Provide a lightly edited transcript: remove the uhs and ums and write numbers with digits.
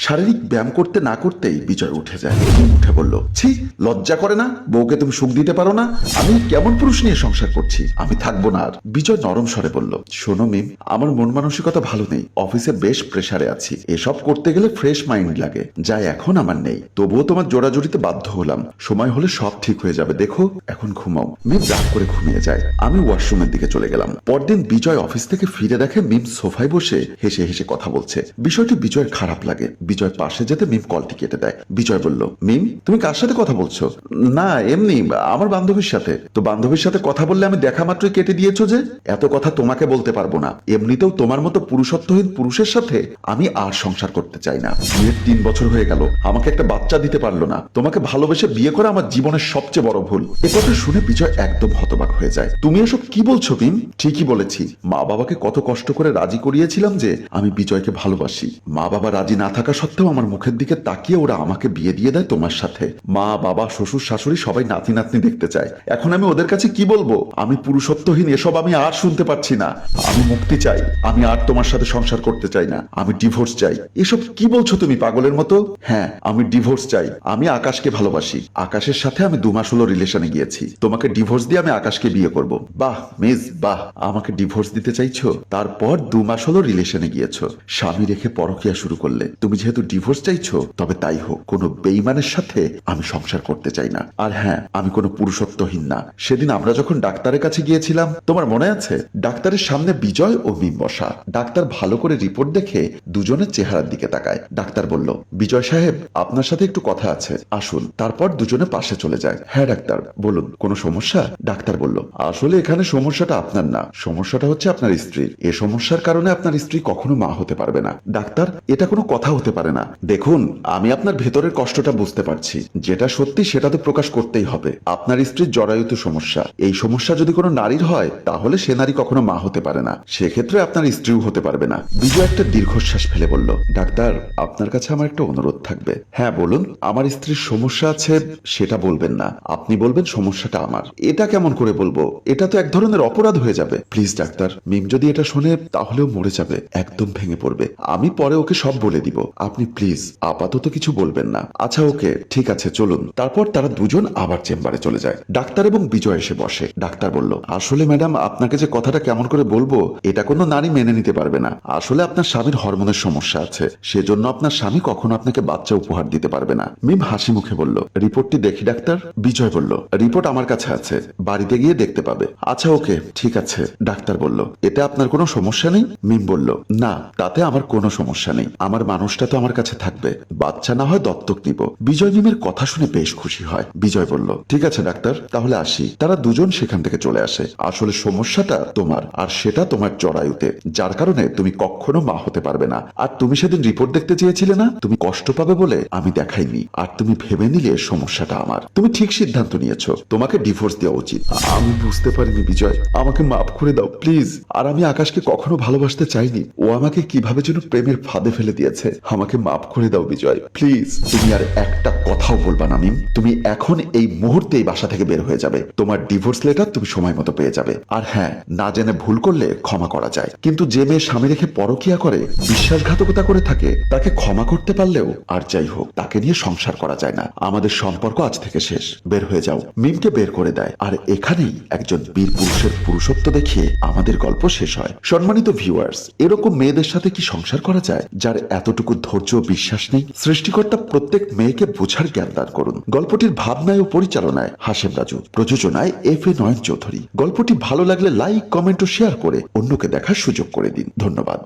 শারীরিক ব্যায়াম করতে না করতেই বিজয় উঠে যায়। উঠে বলল, ছি, লজ্জা করে না? বউকে তুমি সুখ দিতে পারো না? আমি কেমন পুরুষ নিয়ে সংসার করছি, আমি থাকবো না আর। বিজয় নরম স্বরে বলল, শোনো মিম, আমার মন মানসিকতা ভালো নেই, অফিসে বেশ প্রেসারে আছি, এসব করতে গেলে ফ্রেশ মাইন্ড লাগে, যা এখন আমার নেই। তবুও তোমার জোড়াজুড়িতে বাধ্য হলাম, সময় হলে সব ঠিক হয়ে যাবে, দেখো এখন ঘুমাও। মিম রাগ করে ঘুমিয়ে যায়। আমি ওয়াশরুমের দিকে চলে গেলাম। পরদিন বিজয় অফিস থেকে ফিরে দেখে মিম সোফায় বসে হেসে হেসে কথা বলছে। বিষয়টি বিজয়ের খারাপ লাগে। বিজয় পাশে যেতে মিম কলটি কেটে দেয়। বিজয় বলল, মিম, তুমি কার সাথে কথা বলছো? না এমনি, আমার বান্ধবীর সাথে। তো বান্ধবীর সাথে কথা বললে আমি দেখা মাত্রই কেটে দিয়েছো যে? এত কথা তোমাকে বলতে পারবো না। এমনিতেও তোমার মতো পুরুষত্বহীন পুরুষের সাথে আমি আর সংসার করতে চাই না। বিয়ের 3 বছর হয়ে গেল, আমাকে একটা বাচ্চা দিতে পারলো না। তোমাকে ভালোবেসে বিয়ে করা আমার জীবনের সবচেয়ে বড় ভুল। এ কথা শুনে বিজয় একদম হতবাক হয়ে যায়। তুমি এসব কি বলছো মিম? ঠিকই বলেছি, মা বাবাকে কত কষ্ট করে রাজি করিয়েছিলাম যে আমি বিজয়কে ভালোবাসি। মা বাবা রাজি না থাকা সত্ত্বেও আমার মুখের দিকে তাকিয়ে ওরা আমাকে বিয়ে দিয়ে দেয় তোমার সাথে। মা বাবা শ্বশুর শাশুড়ি সবাই নাতি নাতনি দেখতে চায়। এখন আমি ওদের কাছে কি বলবো? আমি পুরুষত্বহীন, এসব আমি আর শুনতে পারছি না। আমি মুক্তি চাই, আমি আর তোমার সাথে সংসার করতে চাই না, আমি ডিভোর্স চাই। এসব কি বলছো তুমি পাগলের মতো? হ্যাঁ, আমি ডিভোর্স চাই। আমি আকাশকে ভালোবাসি। আকাশের সাথে আমি 2 মাস হলো রিলেশনে গিয়েছি। তোমাকে ডিভোর্স দিয়ে আমি আকাশকে বিয়ে করব। বাহ মিস, বাহ, আমাকে ডিভোর্স দিতে চাইছো? তারপর 2 মাস হলো রিলেশনে গিয়েছো, স্বামী রেখে পরকিয়া শুরু করলে। তুমি যেহেতু ডিভোর্স চাইছো, তবে তাই হোক, কোনো বেঈমানের সাথে আমি সংসার করতে চাই না। আর হ্যাঁ, আমি কোনো পুরুষত্বহীন না। সেদিন আমরা যখন ডাক্তারের কাছে গিয়েছিলাম, তোমার মনে আছে? ডাক্তারের সামনে বিজয় ও মিম বসা। ডাক্তার ভালো করে রিপোর্ট দেখে দুজনের চেহারার দিকে তাকায়। ডাক্তার বলল, বিজয় সাহেব, আপনার সাথে একটু কথা আছে, আসুন। তারপর দুজনে পাশে চলে যায়। হ্যাঁ ডাক্তার, বলুন, কোনো সমস্যা? ডাক্তার বলল, আসলে এখানে সমস্যাটা আপনার না, সমস্যাটা হচ্ছে আপনার স্ত্রীর। এ সমস্যার কারণে আপনার স্ত্রী কখনো মা হতে পারবে না। ডাক্তার, এটা কোনো কথা হতে পারে না। দেখুন, আমি আপনার ভেতরের কষ্টটা বুঝতে পারছি। যেটা সত্যি সেটা তো প্রকাশ করতেই হবে। আপনার স্ত্রীর জরায়ুতে সমস্যা। এই সমস্যা যদি কোনো নারীর হয়, তাহলে সে নারী কখনো মা হতে পারে না। সেক্ষেত্রে আপনার স্ত্রীও হতে পারবে না। বিজয় একটা দীর্ঘশ্বাস ফেলে বলল, ডাক্তার, আপনার কাছে আমার একটা অনুরোধ থাকবে। হ্যাঁ বলুন। আমার স্ত্রীর সমস্যা আছে সেটা বলবেন না, আপনি বলবেন সমস্যাটা আমার। এটা কেমন করে বলবো? এটা তো এক ধরনের অপরাধ হয়ে যাবে। প্লিজ ডাক্তার, মিম যদি এটা শোনে তাহলেও মরে যাবে, একদম ভেঙে পড়বে। আমি পরে ওকে সব বলে দিব, আপনি প্লিজ আপাতত কিছু বলবেন না। আচ্ছা ওকে, ঠিক আছে, চলুন। তারপর তারা দুজন আবার চেম্বারে চলে যায়। ডাক্তার এবং বিজয় এসে বসে। ডাক্তার বলল, আসলে ম্যাডাম, আপনাকে যে কথাটা কেমন করে বলবো, এটা কোনো নারী মেনে নিতে পারবে না। আসলে আপনার স্বামীর হরমোনের সমস্যা আছে, সেজন্য আপনার স্বামী কখনো আপনাকে বাচ্চা উপহার দিতে পারবে না। মিম হাসি মুখে বলল, রিপোর্টটি দেখি ডাক্তার। বিজয় বলল, রিপোর্ট আমার কাছে আছে, বাড়িতে গিয়ে দেখতে পাবে। আচ্ছা ওকে, ঠিক আছে। ডাক্তার বলল, এতে আপনার কোনো সমস্যা নেই? মিম বলল, না, তাতে আমার কোনো সমস্যা নেই। আমার মানুষটা তো আমার কাছে থাকবে, বাচ্চা না হয় দত্তক নিব। বিজয় মিমের কথা শুনে বেশ খুশি হয়। বিজয় বলল, ঠিক আছে ডাক্তার, তাহলে আসি। তারা দুজন সেখান থেকে চলে আসে। আসলে সমস্যাটা তোমার, আর সেটা তোমার জরায়ুতে, যার কারণে তুমি কখনো মা হতে পারবে না। আর তুমি সেদিন রিপোর্ট দেখতে চেয়েছিলে না, তুমি কষ্ট পাবে বলে আমি দেখাইনি। আর তুমি ভেবে নিলে সমস্যাটা আমার। তুমি ঠিক সিদ্ধান্ত নিয়েছো, তোমাকে ডিভোর্স দেওয়া উচিত। আমি বুঝতে পারিনি বিজয়, আমাকে মাফ করে দাও প্লিজ। আর আমি আকাশকে কখনো ভালোবাসতে চাইনি। ও আমাকে কিভাবে যেন প্রেমের ফাঁদে ফেলে দিয়েছে। আমাকে মাফ করে দাও বিজয়, প্লিজ। তুমি আর একটা কথাও বলবা না মিম। তুমি এখন এই মুহূর্তে এই বাসা থেকে বের হয়ে যাবে। তোমার ডিভোর্স লেটার তুমি সময় মতো পেয়ে যাবে। আর হ্যাঁ, না জেনে ভুল করলে ক্ষমা করা যায়, কিন্তু যে মেয়ে স্বামী রেখে পরকিয়া করে, বিশ্বাসঘাতকতা করে থাকে, তাকে ক্ষমা করতে পারলেও আর যাই হোক, তাকে নিয়ে সংসার করা যায় না। আমাদের সম্পর্ক আজ থেকে শেষ, বের হয়ে যাও। মিমকে বের করে দেয়। আর এখানেই একজন বীর পুরুষের পুরুষত্ব দেখিয়ে আমাদের গল্প শেষ হয়। সম্মানিত ভিউয়ার্স, এরকম মেয়েদের সাথে কি সংসার করা যায় যার এতটুকু ধৈর্য ও বিশ্বাস নেই? সৃষ্টিকর্তা প্রত্যেক মেয়েকে বোঝার জ্ঞান দান করুন। গল্পটির ভাবনায় ও পরিচালনায় হাশেম রাজু, প্রযোজনায় FA নয়ন চৌধুরী। গল্পটি ভালো লাগলে লাইক, কমেন্ট ও শেয়ার করে অন্যকে দেখার সুযোগ করে দিন। ধন্যবাদ।